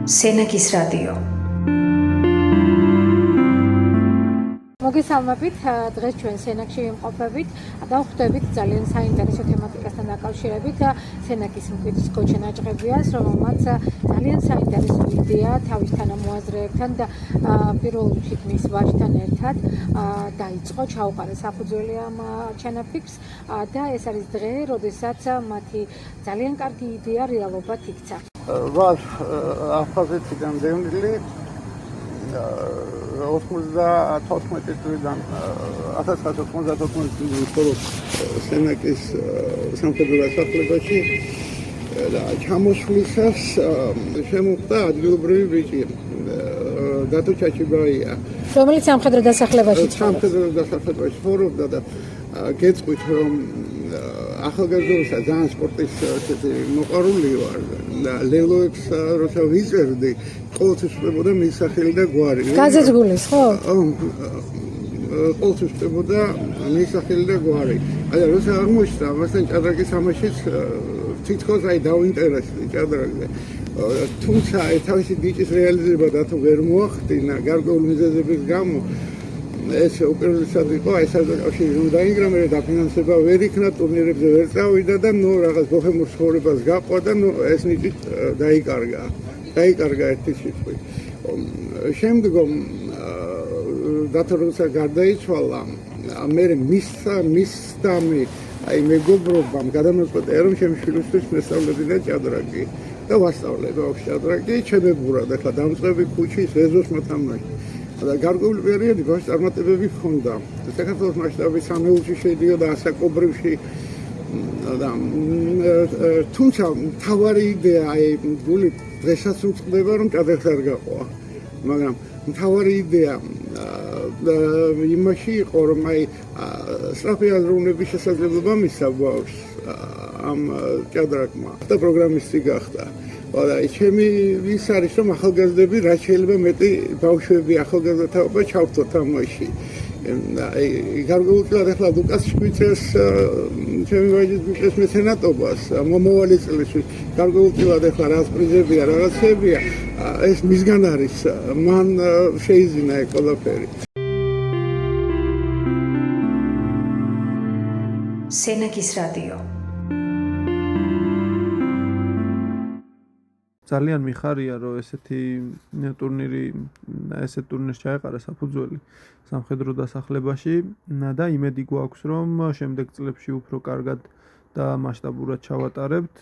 სენაკის რადიო. მოგესალმებით, დღეს ჩვენ სენაკში ვიმყოფებით და ვხვდებით ძალიან საინტერესო თემატიკასთან დაკავშირებით სენაკის მკვიდრის გოჩა ნაჭყებიას, რომელმაც ძალიან საინტერესო იდეა თავის თანამოაზრეებთან და პირველ რიგში მის ვაჟთან ერთად დაიწყო, ჩაუყარა საფუძველი ამ ჩანაფიქრს და ეს არის დღე, როდესაც მათი ძალიან კარგი იდეა რეალობად იქცა. ვარ აფხაზეთიდან დევნილი 1994 წლიდან 1994 წლიდან ვცხოვრობ სენაკის სამხედრო დასახლებაში და ჩამოსვლისას შემოხვდა ადგილობრივი ბიჭი დათო ჩაჩიბაია, რომელიც სამხედრო დასახლებაში ცხოვრობდა და გეწყვით რომ ახალგაზრდობისა ძალიან სპორტის მოყვარული ვარ და ლელოებს როცა ვიწერდი ყოველთვის ვწვდებოდა მის სახელი და გვარი. გაზეთგულის, ხო? ყოველთვის ვწვდებოდა მის სახელი და გვარი. აი როცა აღმოჩნდა ამასთან ჭადრაკის თამაშიც თითქოს დავინტერესდი ჭადრაკზე. თუმცა თავისი ბიჭის რეალიზება დათო ვერ მოახდინა გარკვეული მიზეზების გამო. ეს უპირველესად იყო აი საზღვარგარეთში რომ დაინგრა, მე დაფინანსება ვერ იქნა, ტურნირებზე ვერ წავიდა და რაღაც ბოჰემურ ცხოვრებას გაყვა და ეს ნიჭი დაიკარგა ერთი სიტყვით. შემდგომ დათო როცა გარდაიცვალა, მე მისთამი აი მეგობრობამ გადამოწყვეტა რომ ჩემი შვილისთვის მესწავლებინა ჭადრაკი და ვასწავლე ბავშვს ჭადრაკი, ჩემებურად ახლა დამწყები ქუჩის ეზოს მოთამაშე. და გარკვეული პერიოდი ბავშვს წარმატებები ჰქონდა. საქართველოს მასშტაბით სამეულში შედიოდა ასაკობრივში და თუმცა მთავარი იდეა აი გული დღესაც უწყდება რომ ჭადრაკს არ გაყვა. მაგრამ მთავარი იდეა იმაში იყო რომ აი სწრაფი აზროვნების შესაძლებლობა მისცა ბავშვს ამ ჭადრაკმა და პროგრამისტი გახდა. და ჩემი ის არის რომ ახალგაზრდები რაც შეიძლება მეტი ბავშვები ახალგაზრდაობა ჩავთოთ ამაში. აი გარკვეულად ახლა ლუკას შვიცეს ჩემი ვაჟის ბიჭის მეცენატობას მომავალი წლისთვის გარკვეულად ახლა რაღაც პრიზებია, რაღაცებია, ეს მისგან არის, მან შეიძინა ეს ყველაფერი. სენაკის რადიო. ძალიან მიხარია რომ ესეთი ტურნირს ჩაეყარა საფუძველი სამხედრო დასახლებაში და იმედი გვაქვს რომ შემდეგ წლებში უფრო კარგად და მასშტაბურად ჩავატარებთ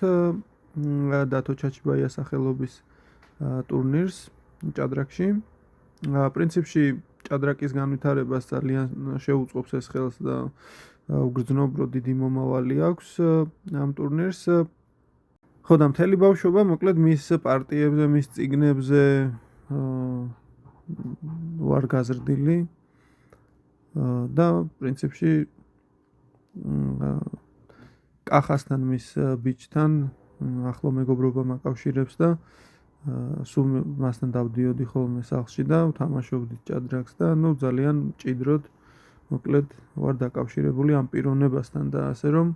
დათო ჩაჩიბაიას სახელობის ტურნირს ჭადრაკში. პრინციპში ჭადრაკის განვითარებას ძალიან შეუწყობს ეს ხელს და უგრძნობრო დიდი მომავალი აქვს ამ ტურნირს. ხო და მთელი ბავშვობა მოკლედ მის პარტიებზე, მის წიგნებზე ვარ გაზრდილი და პრინციპში კახასთან მის ბიჭთან ახლო მეგობრობა მაკავშირებს და სულ მასთან დავდიოდი ხოლმე სახლში და ვთამაშობდით ჭადრაკს და ძალიან მჭიდროდ მოკლედ ვარ დაკავშირებული ამ პიროვნებასთან და ასე რომ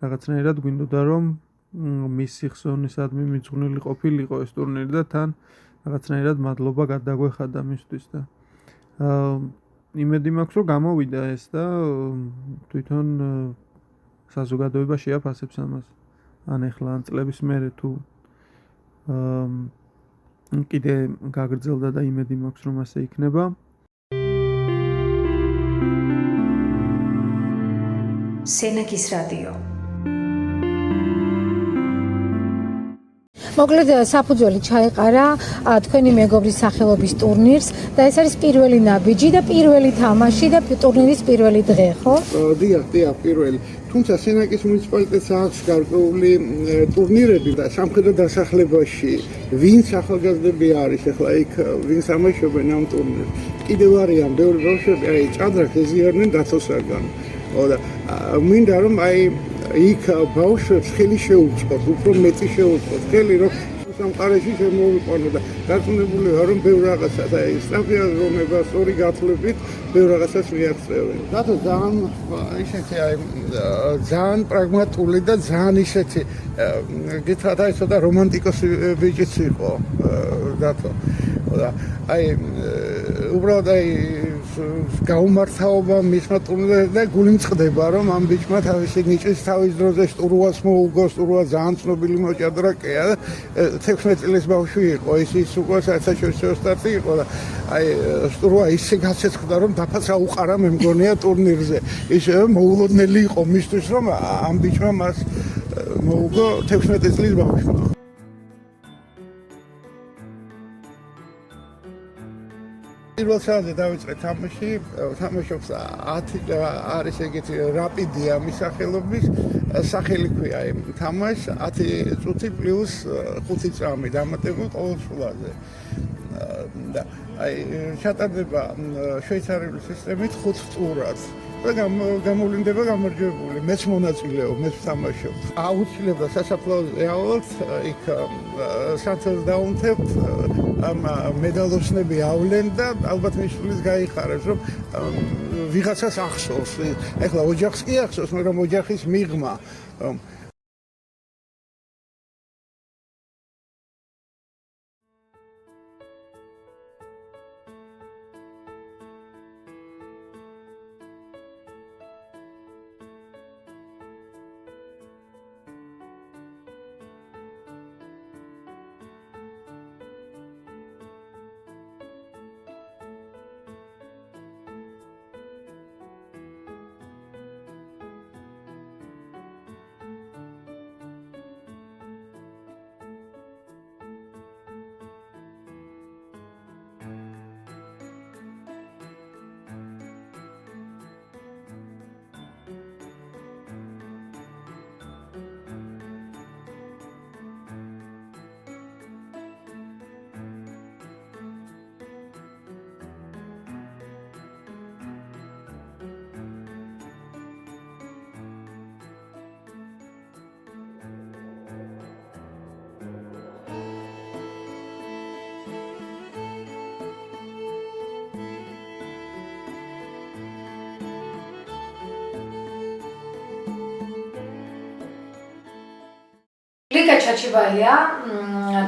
რაღაცნაირად გვინდოდა რომ მისი ხსოვნისადმი მიძღვნილი ყოფილიყო ეს ტურნირი და თან რაღაცნაირად მადლობა გადაგვეხადა მისთვის და იმედი მაქვს რომ გამოვიდა ეს და თვითონ საზოგადოება შეაფასებს ამას. ან ეხლა ან წლების მერე თუ კიდე გაგრძელდა და იმედი მაქვს რომ ასე იქნება. სენაკის რადიო. მოკლედ საფუძველი ჩაეყარა თქვენი მეგობრის სახელობის ტურნირს და ეს არის პირველი ნაბიჯი და პირველი თამაში და ტურნირის პირველი დღე, ხო? დიახ, პირველი. თუმცა სენაკის მუნიციპალიტეტს აქვს გარკვეული ტურნირები და სამხედრო დასახლებაში ვინც ახალგაზრდები არის ახლა იქ ვინც ამაშობენ ამ ტურნირს. კიდევ არიან ბევრი ბავშვები აი ჭადრაკს ეზიარნენ დათოსაგან. და მინდა რომ აი იქ ბავშვებს ხელი შეუწყოთ, უფრო მეტი შეუწყოთ ხელი, რომ სამყაროში შემოვიყვანო და დარწმუნებული ვარ, რომ ბევრ რაღაცას აი სწრაფი აზროვნება, სწორი გათვლებით ბევრ რაღაცას მიაღწევენ. დათო ძალიან ისეთი აი ძალიან პრაგმატული და ძალიან ისეთი გითხრათ აი ცოტა რომანტიკოსი ბიჭიც იყო დათო. აი უბრალოდ აი გაუმართავობა მისმა ტურნირებზე და გული მწყდება რომ ამ ბიჭმა თავისი ნიჭის თავის დროზე სტურუას მოუგო, სტურუა ძალიან ცნობილი მოჭადრაკეა და 16 წლის ბავშვი იყო, ის უკვე საერთაშორისო სტარტი იყო და აი სტურუა ისე გაცეცხლდა რომ დაფაც აუყარა მე მგონია ტურნირზე. ის მოულოდნელი იყო მისთვის რომ ამ ბიჭმა მას მოუგო 16 წლის ბავშვი. პირველ საათზე დავიწყე თამაში, თამაშობს 10 არის ეგეთი რაპიდია მისახელობის, სახელი ქვია იმ თამაშს 10 წუთი პლუს 5 წამი დამატებული ყოველ შულაზე. და აი ჩატარდება შვეიცარიული სისტემით 5 წურად. და გამოვლინდება გამარჯვებული, მეც მონაწილეობ, მეც ვთამაშობ. აუცილებლად სასაფლაოზე ავალთ, იქ სანთელს დაუნთებთ, ამ მედალოსნები ავლენ და ალბათ მისulis გაიხარებს, რომ ვიღაცას ახსოვს. ეხლა ოჯახს კი ახსოვს, მაგრამ ოჯახის მიღმა ლიკა ჩაჩიბაია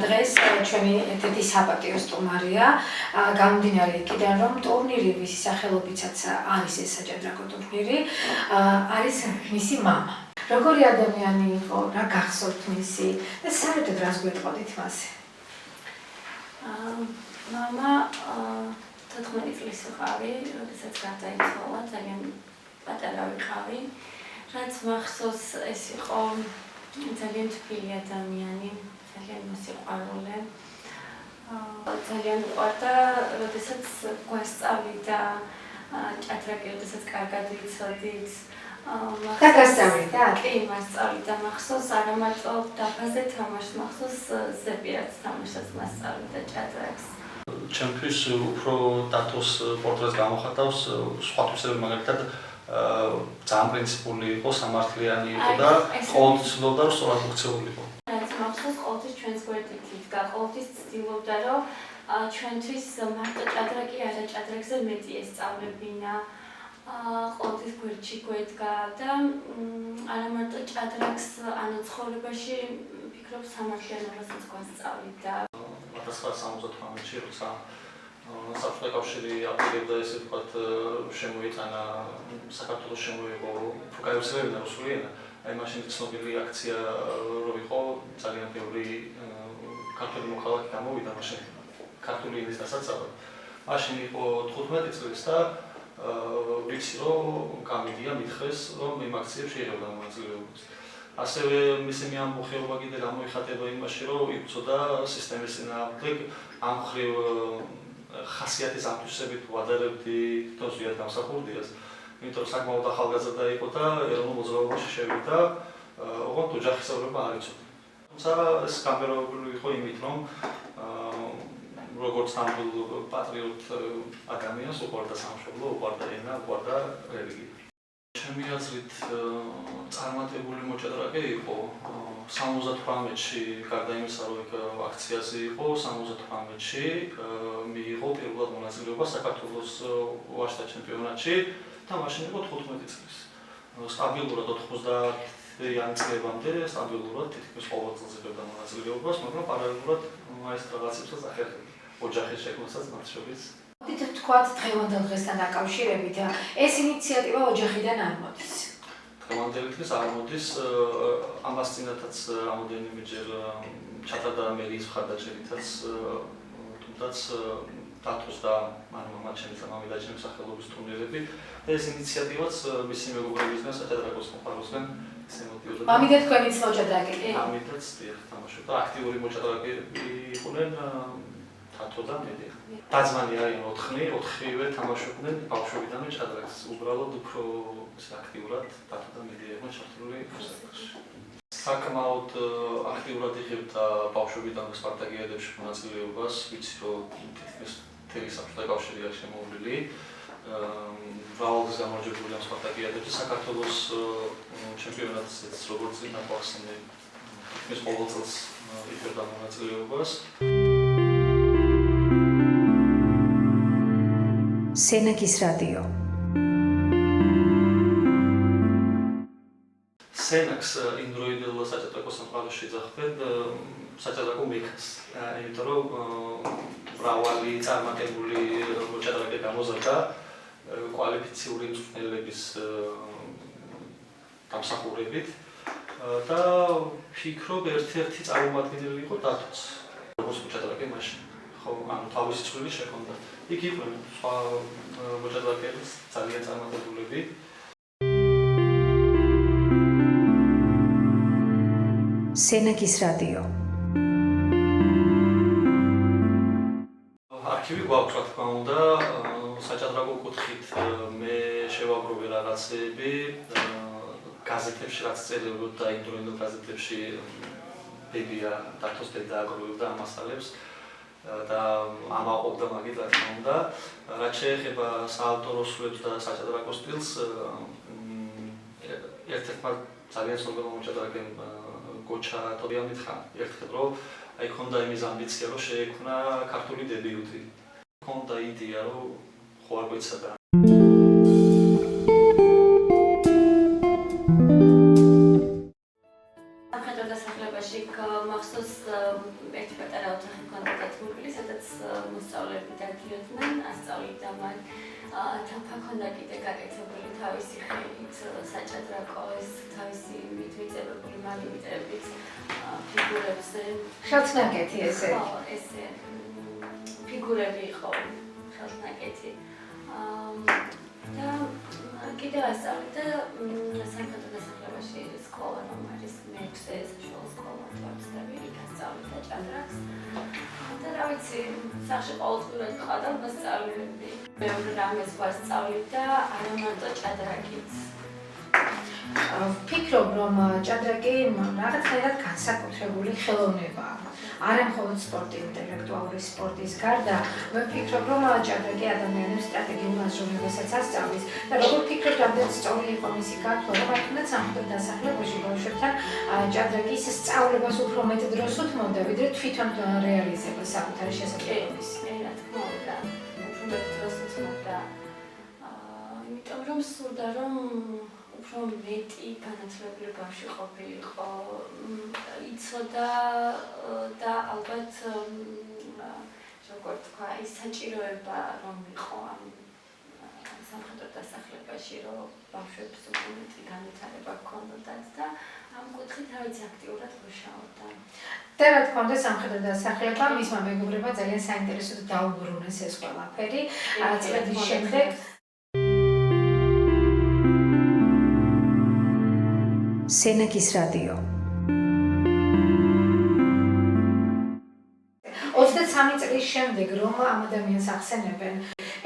დღეს ჩვენი ერთ-ერთი საპატიო სტუმარია. გამომდინარე იქიდან, რომ ტურნირი, ვისი სახელობიცაც არის ეს საჭადრაკო ტურნირი, არის მისი მამა. როგორი ადამიანი იყო, რა გახსოვთ მისი და საერთოდ რას გვეტყოდით მასზე? მამა 14 წლის ვიყავი, როდესაც გარდაიცვალა, ძალიან პატარა ვიყავი. რაც მახსოვს, ეს იყო ძალიან თბილი ადამიანი, ძალიან მოსიყვარულე. ძალიან უყვარდა, როდესაც გვასწავლიდა ჭადრაკი, როდესაც კარგად ვიცოდით. და გასწავლიდა? კი, მასწავლიდა. მახსოვს არა მარტო დაბაზე თამაშს, მახსოვს ზეპირად თამაშსაც მასწავლიდა ჭადრაკს. ჩემთვის უფრო დათოს პორტრეტს გამოხატავს სხვა თვისებები, მაგალითად ძალიან პრინციპული იყო, სამართლიანი იყო და ყოველთვის ცდილობდა რომ სწორად მოქცეული იყო. რაც მახსოვს, ყოველთვის ჩვენს გვერდით იდგა, ყოველთვის ცდილობდა რომ ჩვენთვის მარტო ჭადრაკი არა, ჭადრაკზე მეტი ესწავლებინა. ყოველთვის გვერდში გვედგა და არა მარტო ჭადრაკს, ანუ ცხოვრებაში ფიქრობ სამართლიანობასაც გვასწავლიდა. 1978-ში როცა საბჭოთა კავშირი აპირებდა ესე ვთქვათ შემოიტანა საქართველოს შემოიღო უფრო გაიარსებინა რუსული ენა, აი მაშინ ცნობილი აქცია რო იყო, ძალიან ბევრი ქართველი მოქალაქე გამოვიდა მაშინ ქართული ენის დასაცავად. მაშინ იყო 15 წლის და ვიცი რომ გამიგია მითხრეს რომ იმ აქციებში იღებდა მონაწილეობას. ასევე მისი მეამბოხეობა კიდე გამოიხატება იმაში რომ იბრძოდა სისტემის წინააღმდეგ ამ მხრივ ხასიათის ამტვისებით ვადარებდი თვითონ ზუსტად გამსახურდიას, იმიტომ რომ საკმაოდ ახალგაზრდა იყო და ეროვნულ მოძრაობაში შევიდა, ოღონდ ოჯახისებრობა არ იცოდა. თუმცა ეს გამბერებული იყო იმით, რომ როგორც ნამდვილ პატრიოტ ადამიანს უყვარდა სამშობლო, უყვარდა ენა, უყვარდა რელიგია. ჩემი აზრით წარმატებული მოჭადრაკე იყო, 78-ში გარდა იმისა, რომ იქ აქციაზე იყო, 78-ში მიიღო პირველად მონაწილეობა საქართველოს ვაჟთა ჩემპიონატში და მაშინ იყო 15 წლის. სტაბილურად 90-იან წლებამდე სტაბილურად თითქმის ყოველ წელს იღებდა მონაწილეობას, მაგრამ პარალელურად ეს რაღაცებსაც ახერხებდა. ოჯახის შექმნასაც მათ შორის. მოდით თქვათ დღევანდელ დღესთან დაკავშირებით, ეს ინიციატივა ოჯახიდან არ მოდის. დღევანდელი დღეს არ მოდის, ამას წინათაც რამოდენიმეჯერ ჩატარდა მერიის მხარდაჭერითაც, თუმდაც დათოს და მამამაც ჩემი და მამიდა ჩემი სახელობის ტურნირები და ეს ინიციატივაც მისი მეგობრებისგან, საჭადრაკოს მოხაროსგან შემოდიოდა. მამიდა თქვენიც მოჭადრაკე? მამიდაც დიახ, თამაშობდა. აქტიური მოჭადრაკეები იყვნენ თათო და მე. დაძმანი არიან 4-ივე თამაშობდნენ ბავშვობიდანვე ჭადრაკს. უბრალოდ უფრო აქტიურად თათო და მე იყვნენ ჩართული მოსახლეში. საკმაოდ აქტიურად იღებდა ბავშვობიდანვე სპარტაკიადებში მონაწილეობას, ვიცი რომ თითქმის მთელი საბჭოთა კავშირი არის შემოვლილი. მრავალგზის გამარჯვებულია სპარტაკიადებში, საქართველოს ჩემპიონატშიც როგორც ნაკვალსინე თითქმის ყოველ წელს იღებდა მონაწილეობას. სენაკის რადიო. სენაკს ინდროიდელ საჭადრაკო სამყაროში ეძახდნენ საჭადრაკო მექას, იმიტომ რომ მრავალი წარმატებული მოჭადრაკე გამოზარდა კვალიფიციური მწვრთნელების დამსახურებით და ფიქრობ ერთ-ერთი წარმომადგენელი იყო დათოც. როგორც მოჭადრაკე მაშინ ხო, ანუ თავისი წვლილი შექონდა. იქ იყვნენ სხვა მოჭადრაკეები ძალიან წარმატებულები. სენაკის რადიო. არქივი გვაქვს, რა თქმა უნდა, საჭადრაკო კუთხით მე შევაგროვე რაღაცეები, გაზეთებში რაც წერილობდა ინდროინდელ გაზეთებში ბებია დათოს დედა აგროვებდა ამ მასალებს და ამაყობდა მაგით, რა თქმა უნდა. რაც შეეხება საავტორო სულებს და საჭადრაკო სტილს, ერთ-ერთმა ძალიან ცნობილმა მოჭადრაკემ გოჩა ტოდია მითხრა ერთხელ, რომ აი ხონდა იმის ამბიცია, რომ შეექმნა ქართული დებიუტი. ხონდა იდეა, რომ ხო არ გვეცადა. სამხედრო დასახლებაში მახსოვს ერთი პატარა ოთახი ჰქონდა დათმობილი, სადაც მოსწავლეები დადიოდნენ, ასწავლიდა მათ. თამფა ჰქონდა კიდე გაკეთებული თავისი ხელით საჭადრაკოს, თავისი მიწებებული მაგივრებით ფიგურებზე. ხელთნაკეთი ესე. ხო, ესე ფიგურები იყო ხელთნაკეთი. და კიდევ ასწავლიდა სამხედრო დასახლებაში სკოლა, რომ არის მე-6 საშუალო სკოლა, თორცდები, იქ ასწავლიდა ჭადრაკს. და რა ვიცი, სახში ყოველწლიურად ყავდა მოსწავლეები. მეორე რამეს გვასწავლიდა, არა მარტო ჭადრაკიც. ვფიქრობ, რომ ჭადრაკი რაღაცნაირად განსაკუთრებული ხელოვნებაა. არა მხოლოდ სპორტი, ინტელექტუალური სპორტის გარდა, მე ვფიქრობ, რომ ჭადრაკი ადამიანებს სტრატეგიულ აზროვნებასაც ასწავლის და როგორ ფიქრობთ, რამდენად სწორი იყო მისი გათვლა, რომ არ თუნდაც სამხედრო დასახლებაში ბავშვებთან ჭადრაკის სწავლებას უფრო მეტ დროს უთმობდა, ვიდრე თვითონ რეალიზებას საკუთარი შესაძლებლობის. რა თქმა უნდა, უფრო მეტ დროს უთმობდა. იმიტომ რომ სურდა, რომ უფრო მეტი განათლებული ბავშვი ყოფილიყო, იცოდა და ალბათ როგორ თქვა, ის საჭიროება რომ იყო ამ სამხედრო დასახლებაში, რომ ბავშვებს უფრო მეტი განვითარება ჰქონდათ და ამ კუთხით თავის აქტიურად მუშაობდა. და რა თქმა უნდა, სამხედრო დასახლება მისმა მეგობრებმა ძალიან საინტერესოდ დაუბრუნეს ეს ყველაფერი. წლების შემდეგ სენაკის რადიო. 23 წლის შემდეგ რომ ამ ადამიანს ახსენებენ,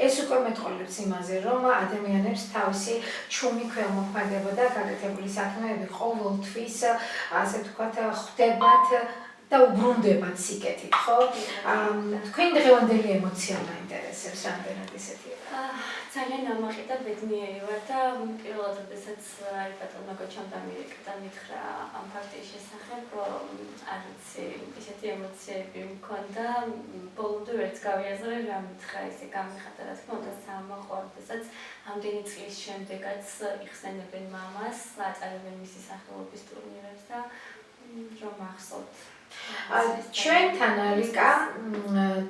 ეს უკვე მეტყოლებს იმაზე, რომ ადამიანებს თავისი ჩუმი ქველმოქმედება და გაკეთებული საქმეები ყოველთვის, ასე ვთქვათ, ხვდებათ და უბრუნდებათ სიკეთით, ხო? თქვენი დღევანდელი ემოცია მაინტერესებს, რამდენად ისეთია? ძალიან ამაყი და ბედნიერი ვარ და პირველად, როდესაც ბატონმა გოჩამ დამირეკდა მითხრა ამ ფაქტის შესახებ, არ ვიცი, ესეთი ემოციები მქონდა. ბოლომდე ვერც გავიაზრე რა მითხრა ესე გამიხატა, რა თქმა უნდა სამოყვარდასაც ამდენი წლის შემდეგაც იხსენებენ მამას, აწარებენ მისი სახელობის ტურნირებს და რომ ახსოვთ. ჩვენთან ლიკა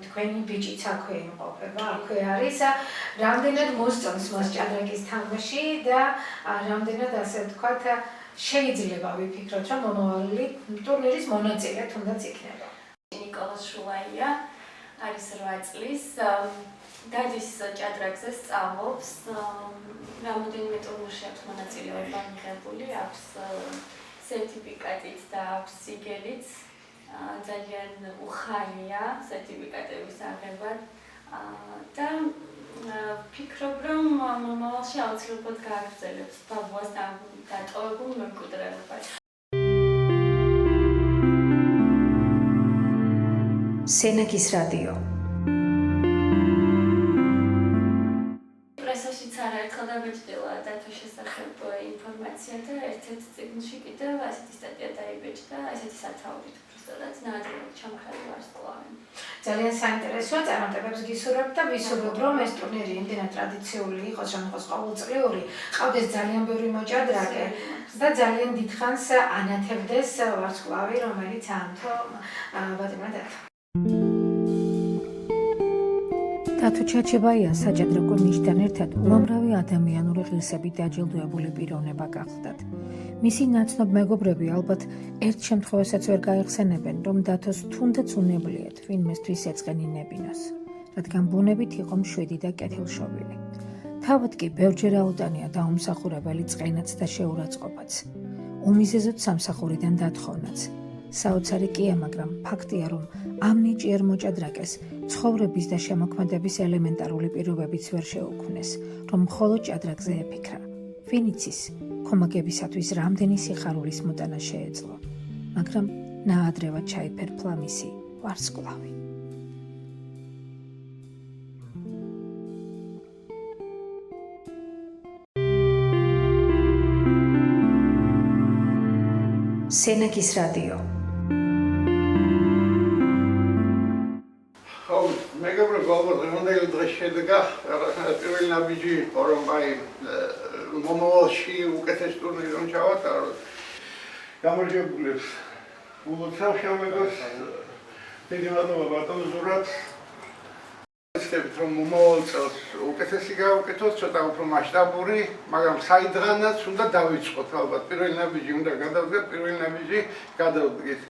თქვენი ბიჭიც აქვე იმყოფება, აქვე არის. რამდენად მოსწონს მას ჭადრაკის თამაში და რამდენად ასე ვთქვათ შეიძლება ვიფიქროთ, რომ მომავალი ტურნირის მონაწილე თუნდაც იქნება. ნიკოლას შულაია არის 8 წლის, დადის ჭადრაკზე სწავლობს, რამოდენიმე ტურნირში აქვს მონაწილეობა მიღებული, აქვს სერტიფიკატით და აქვს სიგელიც. ძალიან უხალია სერტიფიკატების აღება და ვფიქრობ, რომ მომავალში აუცილებლად გააგრძელებს ბაბუას დატოვებულ მემკვიდრეობას. სენაკის რადიო. პრესაშიც არაერთხელ დაბეჭდილა დათოს შესახებ ინფორმაცია და ერთ-ერთ წიგნში კიდევ ასეთი სტატია დაიბეჭდა, ესეთი სათაურით. რაც ნაადრევად ჩამოხერხდა ვარსკვლავი. ძალიან საინტერესოა, წარმატებებს გისურვებთ და ვისურვებ, რომ ეს ტურნირი იმდენად ტრადიციული იყოს, რომ იყოს ყოველწლიური, ყავდეს ძალიან ბევრი მოჭადრაკე და ძალიან დიდხანს ანათებდეს ვარსკვლავი, რომელიც აანთო ბატონმა დათო. დათო ჩაჩებაიას საჭადრაკო ნიშთან ერთად უამრავი ადამიანური ღირსებით დაჯილდოებული პიროვნება გახლდათ. მისი ნაცნობ მეგობრები ალბათ ერთ შემთხვევასაც ვერ გაიხსენებენ, რომ დათოს თუნდაც უნებლიეთ ვინმესთვის ეწყენინებინოს, რადგან ბუნებით იყო მშვიდი და კეთილშობილი. თავად კი ბევრჯერ აუტანია დაუმსახურებელი წყენაც და შეურაცხყოფაც. უმიზეზოდ სამსახურიდან დათხოვნაც. საოცარი კია, მაგრამ ფაქტია, რომ ამ ნიჭიერ მოჭადრაკეს ცხოვრების და შემოქმედების ელემენტარული პირობებიც ვერ შეუქმნეს, რომ მხოლოდ ჭადრაკზე ეფიქრა. ვინ იცის, ქომაგებისათვის რამდენი სიხარულის მოტანა შეეძლო, მაგრამ ნაადრევად ჩაიფერფლა მისი ვარსკვლავი. სენაკის რადიო. მეგობრებო, ალბათ დღევანდელი დღეს შედგა პირველი ნაბიჯი იყო, რომ აი მომავალში უკეთეს ტურნირი რომ ჩავატაროთ. გამარჯვებულებს ულოცავ შემდეგს დიდი მადლობა ბატონ ზურაბს. ვეცდებით რომ მომავალ წელს უკეთესი გავუკეთოთ, ცოტა უფრო მასშტაბური, მაგრამ საიდღანაც უნდა დავიწყოთ ალბათ. პირველი ნაბიჯი უნდა გადავდგეთ, პირველი ნაბიჯი გადავდგეთ.